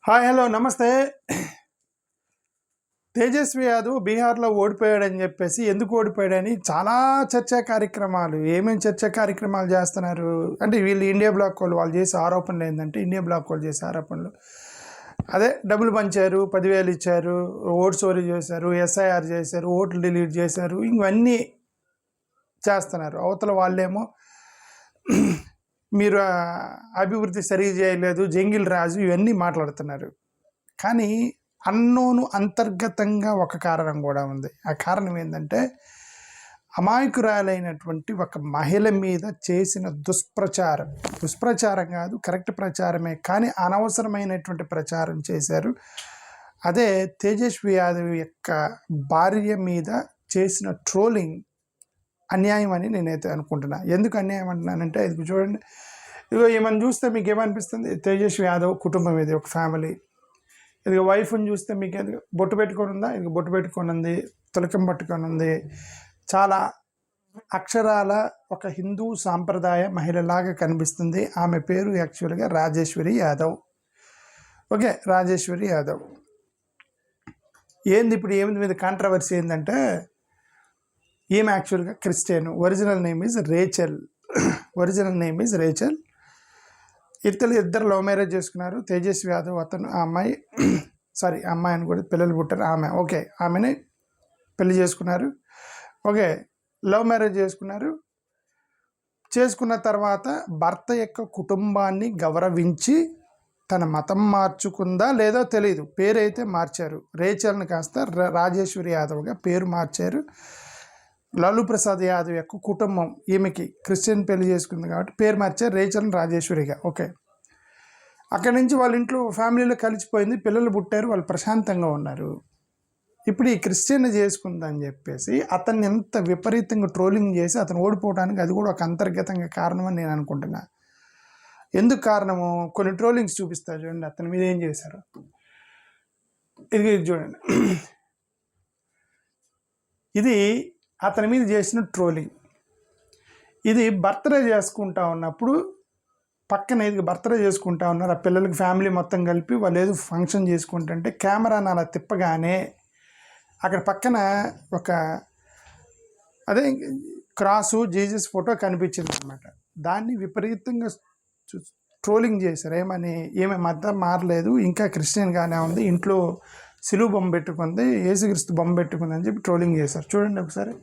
Hi hello నమస్తే. తేజస్వి యాదవ్ బీహార్లో ఓడిపోయాడని చెప్పేసి ఎందుకు ఓడిపోయాడని చాలా చర్చా కార్యక్రమాలు ఏమేమి చర్చా కార్యక్రమాలు చేస్తున్నారు అంటే వీళ్ళు ఇండియా బ్లాక్ వాళ్ళు చేసే ఆరోపణలు ఏంటంటే ఇండియా బ్లాక్ వాళ్ళు చేసే ఆరోపణలు అదే డబ్బులు పంచారు, 10,000 ఇచ్చారు, ఓటు చోరీ చేశారు, ఎస్ఐఆర్ చేశారు, ఓట్లు డిలీట్ చేశారు, ఇవన్నీ చేస్తున్నారు. అవతల వాళ్ళేమో మీరు అభివృద్ధి సరిగా చేయలేదు, జంగిల్ రాజు, ఇవన్నీ మాట్లాడుతున్నారు. కానీ అన్నోను అంతర్గతంగా ఒక కారణం కూడా ఉంది. ఆ కారణం ఏంటంటే అమాయకురాలైనటువంటి ఒక మహిళ మీద చేసిన దుష్ప్రచారం కాదు, కరెక్ట్ ప్రచారమే, కానీ అనవసరమైనటువంటి ప్రచారం చేశారు. అదే తేజస్వి యాదవ్ యొక్క భార్య మీద చేసిన ట్రోలింగ్ అన్యాయం అని నేనైతే అనుకుంటున్నా. ఎందుకు అన్యాయం అంటున్నానంటే ఇది చూడండి, ఇదిగో ఏమని చూస్తే మీకు ఏమనిపిస్తుంది? తేజస్వి యాదవ్ కుటుంబం ఇది, ఒక ఫ్యామిలీ. ఇదిగో వైఫ్ని చూస్తే మీకు ఎందుకు బొట్టు పెట్టుకొని ఉందా? ఇది బొట్టు పెట్టుకొని ఉంది, తులకం పట్టుకొని ఉంది. చాలా అక్షరాల ఒక హిందూ సాంప్రదాయ మహిళలాగా కనిపిస్తుంది. ఆమె పేరు యాక్చువల్గా రాజేశ్వరి యాదవ్. ఓకే, రాజేశ్వరి యాదవ్. ఏంది ఇప్పుడు ఏమిది మీద కాంట్రవర్సీ ఏంటంటే ఈమె యాక్చువల్గా Christian. Original name is Rachel. ఇద్దరు లవ్ మ్యారేజ్ చేసుకున్నారు. తేజస్వి యాదవ్ అతను, ఆ అమ్మాయి అమ్మాయిని కూడా పిల్లలు పుట్టారు. ఆమెని పెళ్లి చేసుకున్నారు. ఓకే, లవ్ మ్యారేజ్ చేసుకున్న తర్వాత భర్త యొక్క కుటుంబాన్ని గౌరవించి తన మతం మార్చుకుందా లేదో తెలియదు, పేరైతే మార్చారు. రేచల్ని కాస్త రాజేశ్వరి యాదవ్గా పేరు మార్చారు. లాలూ ప్రసాద్ యాదవ్ యొక్క కుటుంబం ఈమెకి క్రిస్టియన్ పెళ్లి చేసుకుంది కాబట్టి పేరు మార్చారు రేచల్ని రాజేశ్వరిగా. ఓకే, అక్కడి నుంచి వాళ్ళ ఇంట్లో ఫ్యామిలీలో కలిసిపోయింది, పిల్లలు పుట్టారు, వాళ్ళు ప్రశాంతంగా ఉన్నారు. ఇప్పుడు ఈ క్రిస్టియన్ చేసుకుందని చెప్పేసి అతన్ని ఎంత విపరీతంగా ట్రోలింగ్ చేసి అతను ఓడిపోవడానికి అది కూడా ఒక అంతర్గతంగా కారణమని నేను అనుకుంటున్నా. ఎందుకు కారణము? కొన్ని ట్రోలింగ్స్ చూపిస్తారు చూడండి, అతని మీద ఏం చేశారు. ఇది చూడండి, ఇది అతని మీద చేసిన ట్రోలింగ్. ఇది బర్త్డే చేసుకుంటా ఉన్నప్పుడు పక్కన ఇది బర్త్డే చేసుకుంటా ఉన్నారు, ఆ పిల్లలకి ఫ్యామిలీ మొత్తం కలిపి వాళ్ళు ఏదో ఫంక్షన్ చేసుకుంటుంటే కెమెరాని అలా తిప్పగానే అక్కడ పక్కన ఒక అదే క్రాసు జీసస్ ఫోటో కనిపించింది అనమాట. దాన్ని విపరీతంగా ట్రోలింగ్ చేశారు. ఏమే మతం మారలేదు, ఇంకా క్రిస్టియన్గానే ఉంది, ఇంట్లో సిలువు బొమ్మ పెట్టుకుంది, యేసుక్రీస్తు బొమ్మ పెట్టుకుంది అని చెప్పి ట్రోలింగ్ చేశారు. చూడండి ఒకసారి.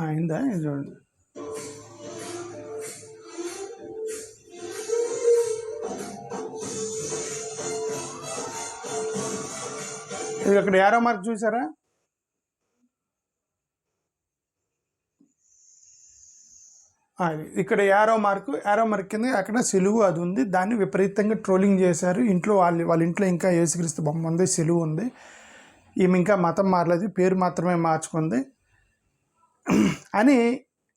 అయిందా? చూడండి, ఇది అక్కడ యారో మార్క్ చూసారా? ఇక్కడ యారో మార్క్ కింద అక్కడ సిలువు అది ఉంది, దాన్ని విపరీతంగా ట్రోలింగ్ చేశారు. ఇంట్లో వాళ్ళ ఇంట్లో ఇంకా యేసుక్రీస్తు బొమ్మ ఉంది, సిలువు ఉంది, ఈమె ఇంకా మతం మారలేదు, పేరు మాత్రమే మార్చుకుంది అని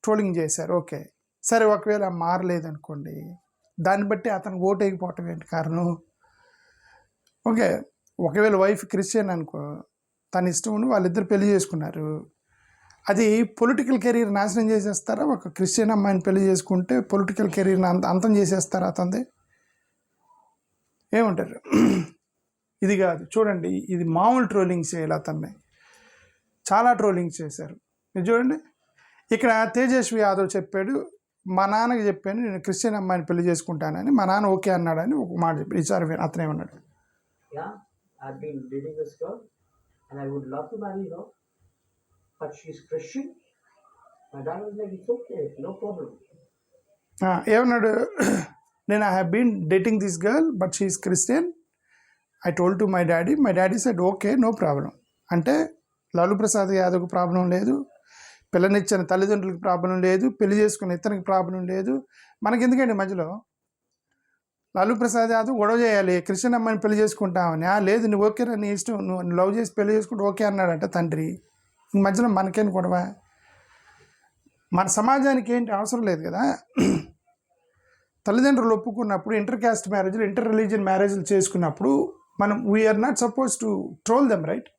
ట్రోలింగ్ చేశారు. ఓకే, సరే, ఒకవేళ మారలేదు అనుకోండి, దాన్ని బట్టి అతను ఓటు వేయకపోవటం ఏంటి కారణం? ఓకే, ఒకవేళ వైఫ్ క్రిస్టియన్ అనుకో, తన ఇష్టం ఉండి వాళ్ళిద్దరు పెళ్లి చేసుకున్నారు, అది పొలిటికల్ కెరీర్ నాశనం చేసేస్తారా? ఒక క్రిస్టియన్ అమ్మాయిని పెళ్లి చేసుకుంటే పొలిటికల్ కెరీర్ని అంతం చేసేస్తారా అతనిది? ఏమంటారు? ఇది కాదు, చూడండి, ఇది మామూలు ట్రోలింగ్ చేయాలి. అతన్ని చాలా ట్రోలింగ్ చేశారు. ఇది చూడండి, ఇక్కడ తేజస్వి యాదవ్ చెప్పాడు, మా నాన్నకి చెప్పాను నేను క్రిస్టియన్ అమ్మాయిని పెళ్లి చేసుకుంటానని, మా నాన్న ఓకే అన్నాడని ఒక మాట చెప్పాడు. ఈసారి అతను ఏమన్నాడు? ఏమన్నాడు? నేను I have been dating this girl but she is Christian. I told to my daddy said okay, no problem. అంటే లాలూ ప్రసాద్ యాదవ్కి ప్రాబ్లం లేదు, పిల్లనిచ్చిన తల్లిదండ్రులకు ప్రాబ్లం లేదు, పెళ్లి చేసుకున్న ఇతనికి ప్రాబ్లం లేదు, మనకి ఎందుకండి మధ్యలో? లాలూ ప్రసాద్ యాదవ్ గొడవ చేయాలి, క్రిస్టియన్ అమ్మాయిని పెళ్లి చేసుకుంటామని. లేదు, నువ్వు ఓకే, నీ ఇష్టం, నువ్వు లవ్ చేసి పెళ్లి చేసుకుంటే ఓకే అన్నాడంట తండ్రి. మధ్యలో మనకేం గొడవ? మన సమాజానికి ఏంటి అవసరం లేదు కదా. తల్లిదండ్రులు ఒప్పుకున్నప్పుడు ఇంటర్ క్యాస్ట్ మ్యారేజ్లు, ఇంటర్ రిలీజియన్ మ్యారేజ్లు చేసుకున్నప్పుడు మనం we are not suppose to troll them, right?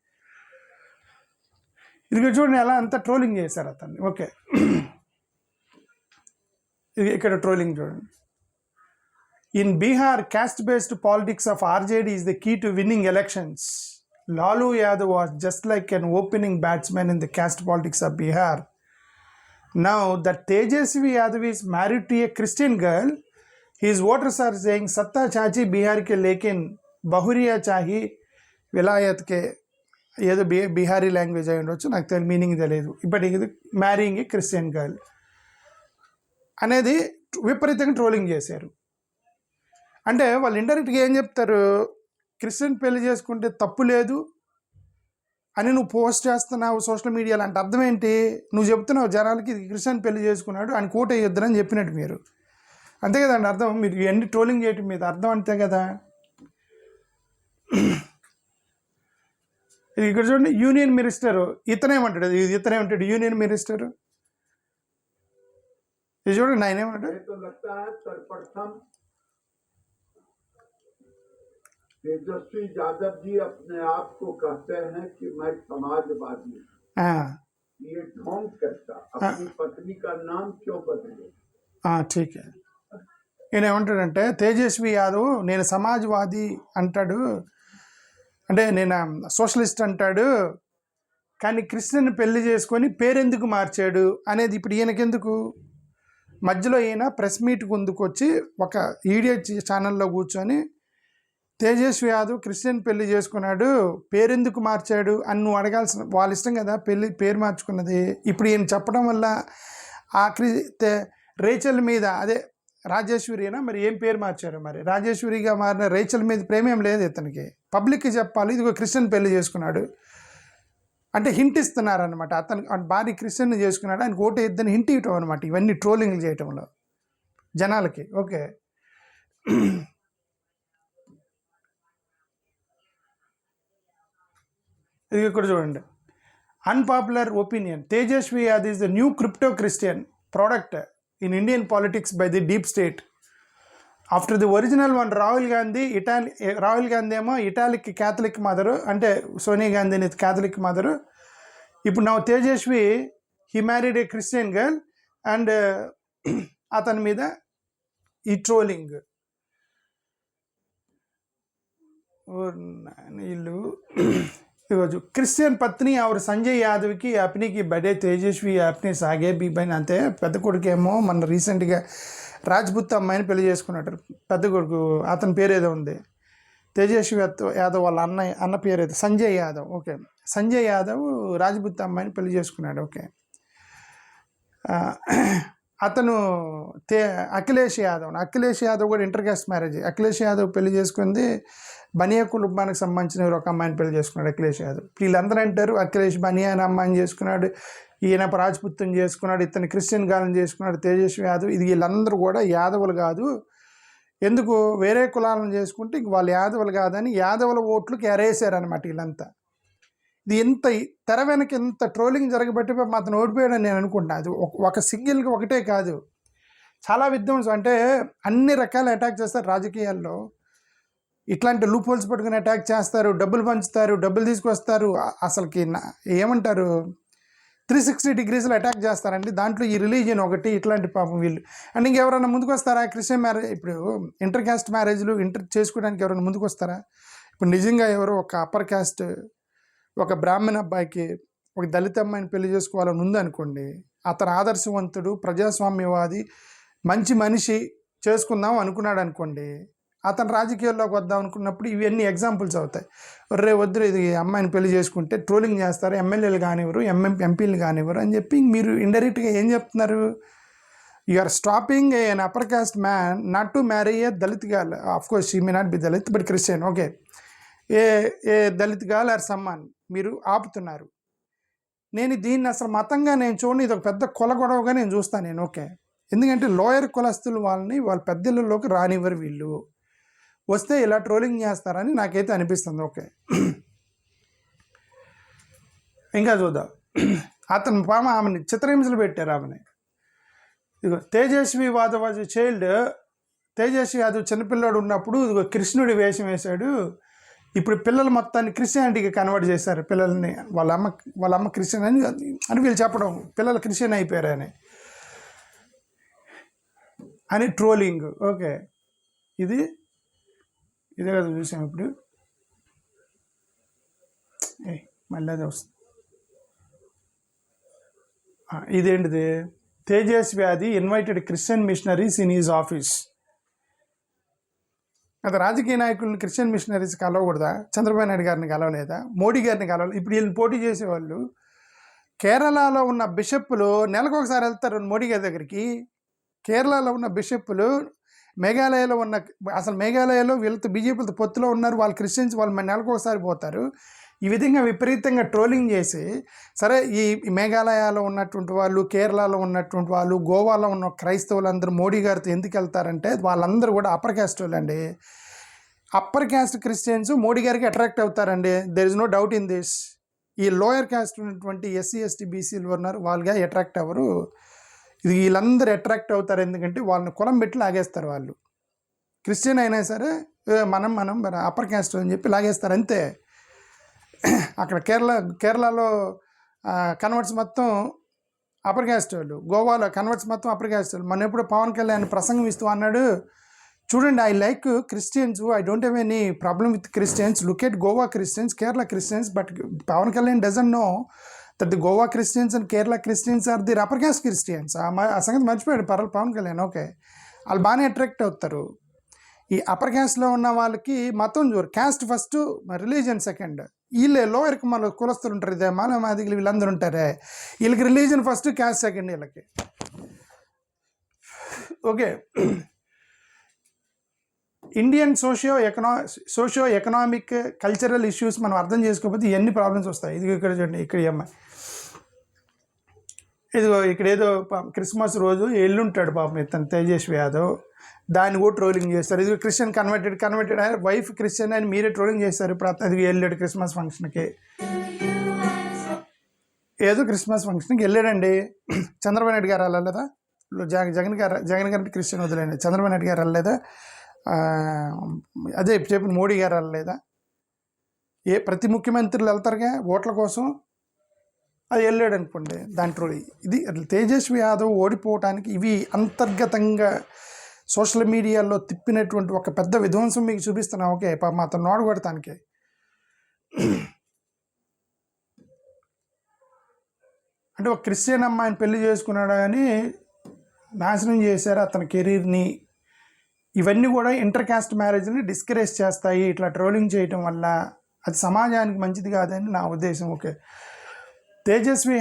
ఇది చూడండి ఎలా అంతా ట్రోలింగ్ చేశారు అతన్ని. ఓకే, ఇది ఇక్కడ ట్రోలింగ్ చూడండి. In Bihar, caste-based politics of RJD is the key to winning elections. Lalu Yadav was just like an opening batsman in the caste politics of Bihar. Now that Tejasvi Yadav is married to a Christian girl, his voters are saying, "Satta chachi Bihar ke lekin bahuriya chahi vilayat ke." ఏదో Bihari language అయి ఉండొచ్చు, నాకు తెలియదు, meaning తెలియదు. ఇప్పటి ఇది marrying ఏ Christian girl అనేది విపరీతంగా ట్రోలింగ్ చేశారు. అంటే వాళ్ళు ఇండైరెక్ట్గా ఏం చెప్తారు, క్రిస్టియన్ పెళ్లి చేసుకుంటే తప్పు లేదు అని నువ్వు పోస్ట్ చేస్తున్నావు సోషల్ మీడియాలో అంటే అర్థం ఏంటి? నువ్వు చెప్తున్నావు జనాలకి ఇది క్రిస్టియన్ పెళ్లి చేసుకున్నాడు అని కోట వేయొద్దని చెప్పినట్టు మీరు, అంతే కదండి అర్థం. మీరు ఎన్ని ట్రోలింగ్ చేయటం మీద అర్థం అంతే కదా. ఇక్కడ చూడండి, యూనియన్ మినిస్టర్ ఇతనేమంటాడు, ఇతనేమంటాడు యూనియన్ మినిస్టర్. ఇది చూడండి ఆయన ఏమంటాడు, तेजस्वी यादव जी अपने आप को कहते हैं कि मैं समाजवादी हूँ। ये ढोंग करता, अपनी पत्नी का नाम क्यों बदले? ठीक है. ఈయన ఏమంటాడంటే తేజస్వి యాదవ్ నేను సమాజ్వాది అంటాడు, అంటే నేను సోషలిస్ట్ అంటాడు, కానీ క్రిస్టియన్ పెళ్లి చేసుకొని పేరెందుకు మార్చాడు అనేది ఇప్పుడు ఈయనకెందుకు. మధ్యలో ఈయన ప్రెస్ మీట్ ముందుకు వచ్చి ఒక ఈడియో ఛానల్లో కూర్చొని తేజస్వి యాదవ్ క్రిస్టియన్ పెళ్లి చేసుకున్నాడు, పేరెందుకు మార్చాడు అని నువ్వు అడగాల్సిన, వాళ్ళ ఇష్టం కదా పేరు మార్చుకున్నది. ఇప్పుడు ఈయన చెప్పడం వల్ల ఆ రేచల్ మీద, అదే రాజేశ్వరినా మరి ఏం పేరు మార్చారు, మరి రాజేశ్వరిగా మారిన రేచల్ మీద ప్రేమేం లేదు ఇతనికి. పబ్లిక్కి చెప్పాలి ఇదిగో క్రిస్టియన్ పెళ్లి చేసుకున్నాడు అంటే హింట్ ఇస్తున్నారనమాట. అతను భార్య క్రిస్టియన్ చేసుకున్నాడు ఆయన ఓటు ఇద్దని హింట్ ఇవ్వటం అనమాట. ఇవన్నీ ట్రోలింగ్లు చేయటంలో జనాలకి. ఓకే, ఇది ఇక్కడ చూడండి, unpopular opinion, Tejashwi Yadav is the new crypto Christian product in Indian politics by the deep state after the original one Rahul Gandhi. Rahul Gandhi ఏమో ఇటాలిక్ క్యాథలిక్ మదరు, అంటే సోనియా గాంధీ అనేది క్యాథలిక్ మదరు. ఇప్పుడు నా Tejashwi he married a Christian girl and అతని మీద ఈ ట్రోలింగ్. వీళ్ళు ఈరోజు క్రిస్టియన్ పత్ని और సంజయ్ యాదవ్కి అప్నికి బడే తేజస్వి అప్ని సాగే బీబైన్. అంతే పెద్ద కొడుకేమో మన రీసెంట్గా రాజ్పుత్ అమ్మాయిని పెళ్లి చేసుకున్నాడు. పెద్ద కొడుకు అతని పేరు ఏదో ఉంది, తేజస్వి యాదవ్ వాళ్ళ అన్న పేరు ఏదో సంజయ్ యాదవ్. ఓకే, సంజయ్ యాదవ్ రాజ్పుత్ అమ్మాయిని పెళ్లి చేసుకున్నాడు. ఓకే, అతను అఖిలేష్ యాదవ్ కూడా inter caste marriage. Akhilesh Yadav పెళ్లి చేసుకుంది బనియా కుటుంబానికి సంబంధించిన ఒక అమ్మాయిని పెళ్లి చేసుకున్నాడు అఖిలేష్ యాదవ్. వీళ్ళందరూ అంటారు అఖిలేష్ బనియా అనే అమ్మాయిని చేసుకున్నాడు, ఈయన రాజ్పుత్ని చేసుకున్నాడు, ఇతను క్రిస్టియన్ గాలిని చేసుకున్నాడు తేజస్వి యాదవ్. ఇది వీళ్ళందరూ కూడా యాదవులు కాదు, ఎందుకు వేరే కులాలను చేసుకుంటే వాళ్ళు యాదవులు కాదని యాదవుల ఓట్లకు ఎరేసారనమాట వీళ్ళంతా. ఇది ఎంత తెర వెనక ఎంత ట్రోలింగ్ జరగబట్టి అతను ఓడిపోయాడని నేను అనుకుంటున్నాను. అది ఒక సింగిల్గా ఒకటే కాదు, చాలా విధ్వంసం, అంటే అన్ని రకాల అటాక్ చేస్తారు రాజకీయాల్లో. ఇట్లాంటి లూప్ హోల్స్ పట్టుకుని అటాక్ చేస్తారు, డబ్బులు పంచుతారు, డబ్బులు తీసుకొస్తారు, అసలుకి ఏమంటారు 360 degreesలో అటాక్ చేస్తారండి. దాంట్లో ఈ రిలీజియన్ ఒకటి, ఇట్లాంటి పాపం వీళ్ళు. అండ్ ఇంకెవరైనా ముందుకు వస్తారా? క్రిస్టియన్ మ్యారేజ్, ఇప్పుడు ఇంటర్ క్యాస్ట్ మ్యారేజ్లు చేసుకోవడానికి ఎవరైనా ముందుకు వస్తారా? ఇప్పుడు నిజంగా ఎవరో ఒక అప్పర్ క్యాస్ట్ ఒక బ్రాహ్మణ అబ్బాయికి ఒక దళిత అమ్మాయిని పెళ్లి చేసుకోవాలని ఉందనుకోండి, అతను ఆదర్శవంతుడు, ప్రజాస్వామ్యవాది, మంచి మనిషి, చేసుకుందాం అనుకున్నాడు అనుకోండి, అతను రాజకీయాల్లోకి వద్దాం అనుకున్నప్పుడు ఇవన్నీ ఎగ్జాంపుల్స్ అవుతాయి. వద్దు ఇది అమ్మాయిని పెళ్లి చేసుకుంటే ట్రోలింగ్ చేస్తారు, ఎమ్మెల్యేలు కానివ్వరు, ఎంపీలు కానివ్వరు అని చెప్పి మీరు ఇండైరెక్ట్గా ఏం చెప్తున్నారు? You are stopping an upper caste man not to marry a Dalit girl. Of course she may not be Dalit but Christian. Okay, a Dalit girl or సమ్మాన్ మీరు ఆపుతున్నారు. నేను దీన్ని అసలు మతంగా నేను చూడని, ఇది ఒక పెద్ద కుల గొడవగా నేను చూస్తాను నేను. ఓకే, ఎందుకంటే లోయర్ కులస్తులు వాళ్ళ పెద్దలలోకి రానివ్వరు, వీళ్ళు వస్తే ఇలా ట్రోలింగ్ చేస్తారని నాకైతే అనిపిస్తుంది. ఓకే, ఇంకా చూద్దాం. అతను ఆమెని చిత్రహింసలు పెట్టారు ఆమెని. ఇదిగో తేజస్వి యాదవ్ వాజ్ చైల్డ్, తేజస్వి యాదవ్ చిన్నపిల్లాడు ఉన్నప్పుడు ఇదిగో కృష్ణుడి వేషం వేశాడు, ఇప్పుడు పిల్లలు మొత్తాన్ని క్రిస్టియానిటీకి కన్వర్ట్ చేశారు. పిల్లల్ని వాళ్ళ అమ్మ క్రిస్టియన్ అని వీళ్ళు చెప్పడం, పిల్లలు క్రిస్టియన్ అయిపోయారని ట్రోలింగ్. ఓకే, ఇదే కదా చూసాం ఇప్పుడు. మళ్ళీ అదే వస్తుంది. ఇదేంటిది? Tejashwi invited Christian missionaries in his office. అది రాజకీయ నాయకులను క్రిస్టియన్ మిషనరీస్ కలవకూడదా? చంద్రబాబు నాయుడు గారిని కలవలేదా? మోడీ గారిని కలవలేదు. ఇప్పుడు వీళ్ళని పోటీ చేసేవాళ్ళు కేరళలో ఉన్న బిషప్పులు నెలకు ఒకసారి వెళ్తారు మోడీ గారి దగ్గరికి. కేరళలో ఉన్న బిషప్పులు మేఘాలయలో ఉన్న, అసలు మేఘాలయలో వీళ్ళతో బీజేపీలతో పొత్తులో ఉన్నారు, వాళ్ళు క్రిస్టియన్స్, వాళ్ళు నెలకు ఒకసారి పోతారు. ఈ విధంగా విపరీతంగా ట్రోలింగ్ చేసి, సరే ఈ మేఘాలయాలో ఉన్నటువంటి వాళ్ళు, కేరళలో ఉన్నటువంటి వాళ్ళు, గోవాలో ఉన్న క్రైస్తవులందరూ మోడీ గారితో ఎందుకు వెళ్తారంటే వాళ్ళందరూ కూడా అప్పర్ క్యాస్ట్ వాళ్ళు అండి. అప్పర్ క్యాస్ట్ క్రిస్టియన్స్ మోడీ గారికి అట్రాక్ట్ అవుతారండి. There is no doubt in this. ఈ లోయర్ క్యాస్ట్ ఉన్నటువంటి ఎస్సీ ఎస్టీ బీసీలు ఉన్నారు, వాళ్ళుగా అట్రాక్ట్ అవ్వరు. ఇది వీళ్ళందరూ అట్రాక్ట్ అవుతారు, ఎందుకంటే వాళ్ళని కులం పెట్టి లాగేస్తారు. వాళ్ళు క్రిస్టియన్ అయినా సరే మనం అప్పర్ క్యాస్ట్ అని చెప్పి లాగేస్తారు, అంతే. అక్కడ కేరళలో కన్వర్ట్స్ మొత్తం అప్పర్ క్యాస్ట్ వాళ్ళు, గోవాలో కన్వర్ట్స్ మొత్తం అప్పర్ క్యాస్ట్ వాళ్ళు. మన ఎప్పుడు పవన్ కళ్యాణ్ ప్రసంగం ఇస్తూ అన్నాడు, చూడండి, I like Christians, I don't have any problem with Christians, look at Goa Christians, Kerala Christians, but Pawan Kalyan doesn't know that the Goa Christians and Kerala Christians are the upper caste Christians. ఆ సంగతి మర్చిపోయాడు పవన్ కళ్యాణ్. ఓకే, వాళ్ళు బాగానే అట్రాక్ట్ అవుతారు. ఈ అప్పర్ క్యాస్ట్లో ఉన్న వాళ్ళకి మతం చూరు, క్యాస్ట్ ఫస్ట్, రిలీజన్ సెకండ్. వీళ్ళే లోయర్కి మన కులస్తులు ఉంటారు, ఇదే మాదిగలు వీళ్ళందరూ ఉంటారే, వీళ్ళకి రిలీజన్ ఫస్ట్, క్యాస్ట్ సెకండ్ వీళ్ళకి. Okay, Indian socio economic cultural issues మనం అర్థం చేసుకోకపోతే ఎన్ని ప్రాబ్లమ్స్ వస్తాయి. ఇది ఇక్కడ చూడండి, ఇక్కడ ఇదిగో ఇక్కడ ఏదో క్రిస్మస్ రోజు ఎల్లుంటాడు పాపం ఇతను తేజస్వి యాదవ్, దాన్ని కూడా ట్రోలింగ్ చేస్తారు. ఇది క్రిస్టియన్ కన్వర్టెడ్ ఆయన వైఫ్ క్రిస్టియన్ అని మీరే ట్రోలింగ్ చేస్తారు. ఇప్పుడు అది వెళ్ళాడు క్రిస్మస్ ఫంక్షన్కి, ఏదో క్రిస్మస్ ఫంక్షన్కి వెళ్ళాడండి. చంద్రబాబు నాయుడు గారు వెళ్ళలేదా? జగన్ గారు క్రిస్టియన్ వదిలేండి, చంద్రబాబు నాయుడు గారు వెళ్ళలేదా? అదే చెప్పిన మోడీ గారు వెళ్ళలేదా? ప్రతి ముఖ్యమంత్రులు వెళ్తారుగా ఓట్ల కోసం, అది వెళ్ళాడు అనుకోండి దాంట్లో. ఇది తేజస్వి యాదవ్ ఓడిపోవటానికి ఇవి అంతర్గతంగా సోషల్ మీడియాలో తిప్పినటువంటి ఒక పెద్ద విధ్వంసం మీకు చూపిస్తున్నా. ఓకే, పాపం అతను నోడగొడటానికి. అంటే ఒక క్రిస్టియన్ అమ్మాయిని పెళ్లి చేసుకున్నాడు అని నాశనం చేశారు అతని కెరీర్ని. ఇవన్నీ కూడా ఇంటర్ క్యాస్ట్ మ్యారేజ్ని డిస్కరేజ్ చేస్తాయి. ఇట్లా ట్రోలింగ్ చేయటం వల్ల అది సమాజానికి మంచిది కాదని నా ఉద్దేశం. Okay, Tejashwi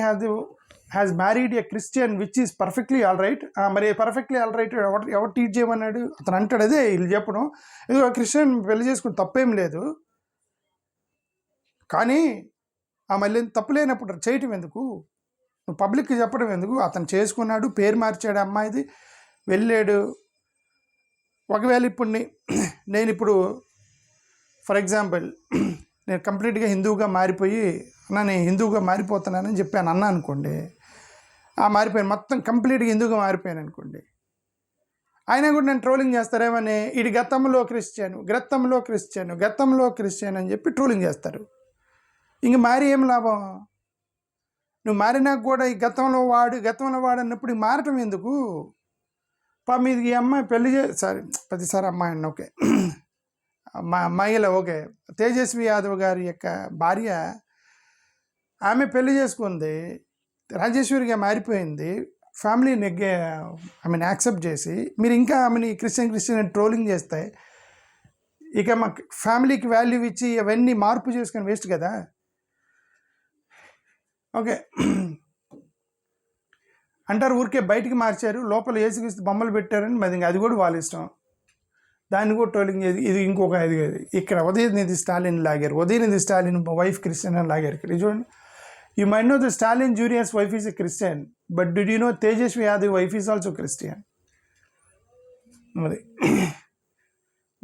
has married a Christian which is perfectly all right. మరి పర్ఫెక్ట్లీ ఆల్ రైట్ ఎవరు టీచ్ చేయమన్నాడు? అతను అంటాడు, అదే వీళ్ళు చెప్పడం, ఇది క్రిస్టియన్ పెళ్లి చేసుకుని తప్పేం లేదు, కానీ మళ్ళీ తప్పు లేనప్పుడు చేయటం ఎందుకు, నువ్వు పబ్లిక్కి చెప్పడం ఎందుకు? అతను చేసుకున్నాడు, పేరు మార్చాడు, అమ్మాయిది వెళ్ళాడు. ఒకవేళ ఇప్పుడు నేను ఇప్పుడు ఫర్ ఎగ్జాంపుల్ నేను కంప్లీట్గా హిందువుగా మారిపోయి నేను హిందువుగా మారిపోతున్నానని చెప్పాను అన్నా అనుకోండి, మారిపోయాను, మొత్తం కంప్లీట్గా హిందువుగా మారిపోయాను అనుకోండి, అయినా కూడా నేను ట్రోలింగ్ చేస్తారేమని, ఇది గతంలో క్రిస్టియన్ అని చెప్పి ట్రోలింగ్ చేస్తారు. ఇంక మారి ఏం లాభం? నువ్వు మారినా కూడా ఈ గతంలో వాడు అన్నప్పుడు మారటం ఎందుకు? మీది ఈ అమ్మాయి పెళ్లి ప్రతిసారి అమ్మాయి అన్న ఓకే, మహిళ ఓకే, తేజస్వి యాదవ్ గారి యొక్క భార్య, ఆమె పెళ్లి చేసుకుంది, రాజేశ్వరిగా మారిపోయింది, ఫ్యామిలీని ఆమెను యాక్సెప్ట్ చేసి మీరు ఇంకా ఆమెని క్రిస్టియన్ ట్రోలింగ్ చేస్తే ఇక మా ఫ్యామిలీకి వాల్యూ ఇచ్చి అవన్నీ మార్పు చేసుకొని వేస్ట్ కదా. ఓకే, అంటారు ఊరికే బయటికి మార్చారు, లోపల యేసుక్రీస్తు బొమ్మలు పెట్టారని, మరి అది కూడా వాళ్ళ ఇష్టం, దాన్ని కూడా ట్రోలింగ్ చేసి. ఇది ఇంకొక ఇది ఇక్కడ ఉదయనిధి స్టాలిన్ లాగారు, ఉదయనిధి స్టాలిన్ వైఫ్ క్రిస్టియన్ అని లాగారు. ఇక్కడ చూడండి, you might know the Stalin junior's wife is a Christian, but do you know Tejashwi Yadav wife is also Christian. మరి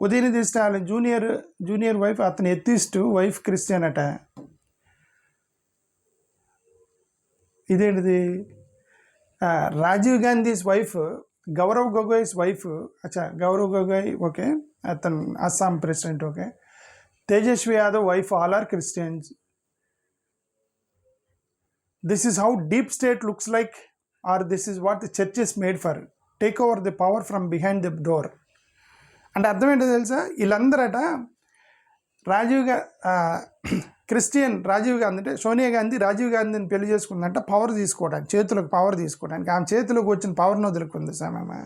ఉదయనిధి స్టాలిన్ జూనియర్ వైఫ్, అతను ఎత్తిస్ట్, వైఫ్ క్రిస్టియన్ అట. ఇదేంటిది? Rajiv Gandhi's wife, Gaurav Gogoi's wife, Gaurav Gogoi okay, అతను Assam president. Okay, Tejashwi Yadav wife all are Christians. This is how deep state looks like, or this is what the church is made for. Take over the power from behind the door. అంటే అర్థం ఏంటో తెలుసా, వీళ్ళందరట Christian Rajiv Gandhi అంటే సోనియా గాంధీ రాజీవ్ గాంధీని పెళ్లి చేసుకుందంట power తీసుకోవడానికి, చేతులకు power తీసుకోవడానికి. ఆమె చేతిలోకి వచ్చిన పవర్ను వదులుకుంది సామె.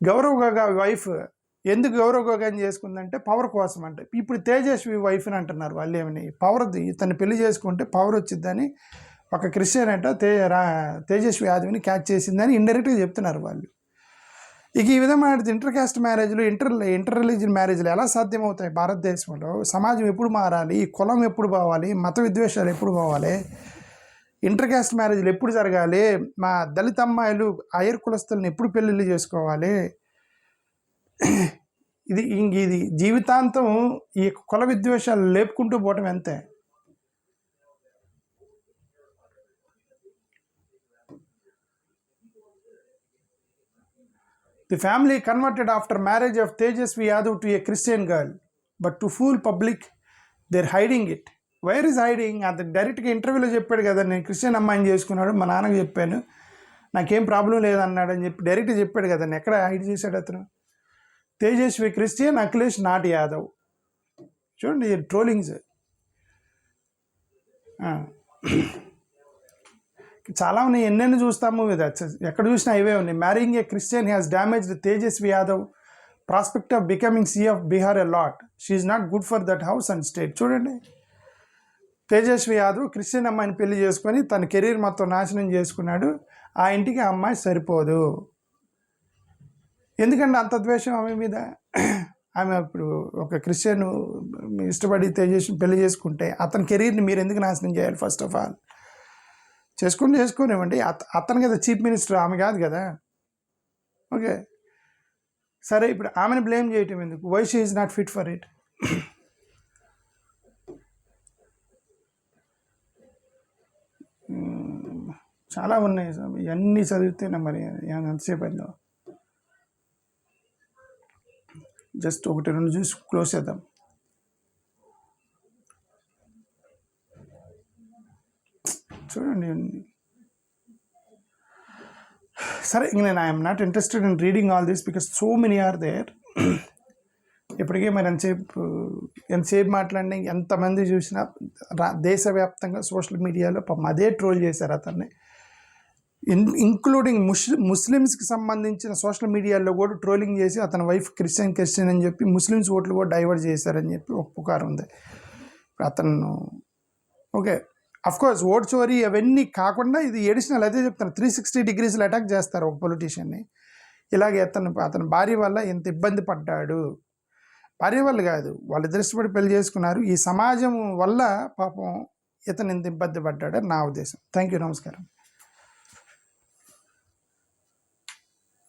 గౌరవ్ గొగోయ్ వైఫ్ ఎందుకు గౌరవ్ గొగోయ్ చేసుకుందంటే పవర్ కోసం అంటే. ఇప్పుడు తేజస్వి వైఫ్ని అంటున్నారు వాళ్ళు. ఏమని పవర్, ఇతన్ని పెళ్లి చేసుకుంటే పవర్ వచ్చిందని ఒక క్రిస్టియన్ అంట తేజస్వి యాదవ్ని క్యాచ్ చేసిందని ఇండైరెక్ట్గా చెప్తున్నారు వాళ్ళు. ఇక ఈ విధమైన ఇంటర్ కాస్ట్ మ్యారేజ్లు, ఇంటర్ రిలీజియన్ మ్యారేజ్లు ఎలా సాధ్యమవుతాయి భారతదేశంలో? సమాజం ఎప్పుడు మారాలి? కులం ఎప్పుడు పోవాలి? మత విద్వేషాలు ఎప్పుడు పోవాలి? ఇంటర్ కాస్ట్ మ్యారేజ్లు ఎప్పుడు జరగాలి? మా దళిత అమ్మాయిలు అయ్యర్ కులస్తులను ఎప్పుడు పెళ్ళిళ్ళు చేసుకోవాలి? ఇది జీవితాంతం ఈ కుల విద్వేషాలు లేపుకుంటూ పోవటం అంతే. The family converted after marriage of Tejaswi Yadav to a Christian girl, but to fool public, they're hiding it. Where is hiding? అది డైరెక్ట్గా ఇంటర్వ్యూలో చెప్పాడు కదా, నేను క్రిస్టియన్ అమ్మాయిని చేసుకున్నాడు, మా నాన్నకి చెప్పాను, నాకేం ప్రాబ్లం లేదన్నాడు అని చెప్పి డైరెక్ట్గా చెప్పాడు కదా. ఎక్కడ హైడ్ చేశాడు అతను? Tejashwi Christian, Akhilesh not Yadav. చూడండి ట్రోలింగ్స్ చాలా ఉన్నాయి, ఎన్నెన్ని చూస్తాము. ఎక్కడ చూసినా ఇవే ఉన్నాయి. Marrying a Christian has damaged Tejashwi Yadav prospect of becoming C of Bihar a lot. She is not good for that house and state. చూడండి, తేజస్వి యాదవ్ క్రిస్టియన్ అమ్మాయిని పెళ్లి చేసుకొని తన కెరీర్ మొత్తం నాశనం చేసుకున్నాడు. ఆ ఇంటికి ఆ అమ్మాయి సరిపోదు. ఎందుకంటే అంత ద్వేషం ఆమె మీద. ఆమె ఇప్పుడు ఒక క్రిస్టియన్ ఇష్టపడి తేజస్వి పెళ్లి చేసుకుంటే అతని కెరీర్ని మీరు ఎందుకు నాశనం చేయాలి? ఫస్ట్ ఆఫ్ ఆల్ చేసుకోనివ్వండి. అతను కదా చీఫ్ మినిస్టర్, ఆమె కాదు కదా. ఓకే, సరే, ఇప్పుడు ఆమెను బ్లేమ్ చేయటం ఎందుకు? Why she is not fit for it? చాలా ఉన్నాయి ఇవన్నీ చదివితేనే మరి ఎంతసేపు అయిందో. జస్ట్ ఒకటి రెండు చూసి క్లోజ్ చేద్దాం. చూడండి, సరే, నేను I'm not interested in reading all this because so many are there. ఇప్పటికే మరి ఎంతసేపు మాట్లాడినా ఎంతమంది చూసినా దేశవ్యాప్తంగా సోషల్ మీడియాలో అదే ట్రోల్ చేశారు అతన్ని. ఇంక్లూడింగ్ ముస్లిమ్స్కి సంబంధించిన సోషల్ మీడియాలో కూడా ట్రోలింగ్ చేసి అతని వైఫ్ క్రిస్టియన్ అని చెప్పి ముస్లిమ్స్ ఓట్లు కూడా డైవర్ట్ చేశారని చెప్పి ఒక పుకారు ఉంది. అతను ఓకే, అఫ్కోర్స్ ఓట్ చోరీ అవన్నీ కాకుండా ఇది ఎడిషనల్. అదే చెప్తాను, 360 degreesలో అటాక్ చేస్తారు ఒక పొలిటీషియన్ని. ఇలాగే అతని భార్య వల్ల ఎంత ఇబ్బంది పడ్డాడు. భార్య వల్ల కాదు, వాళ్ళిద్దరు ఇష్టపడి పెళ్లి చేసుకున్నారు. ఈ సమాజం వల్ల పాపం ఇతను ఎంత ఇబ్బంది పడ్డాడని నా ఉద్దేశం. థ్యాంక్ యూ, నమస్కారం.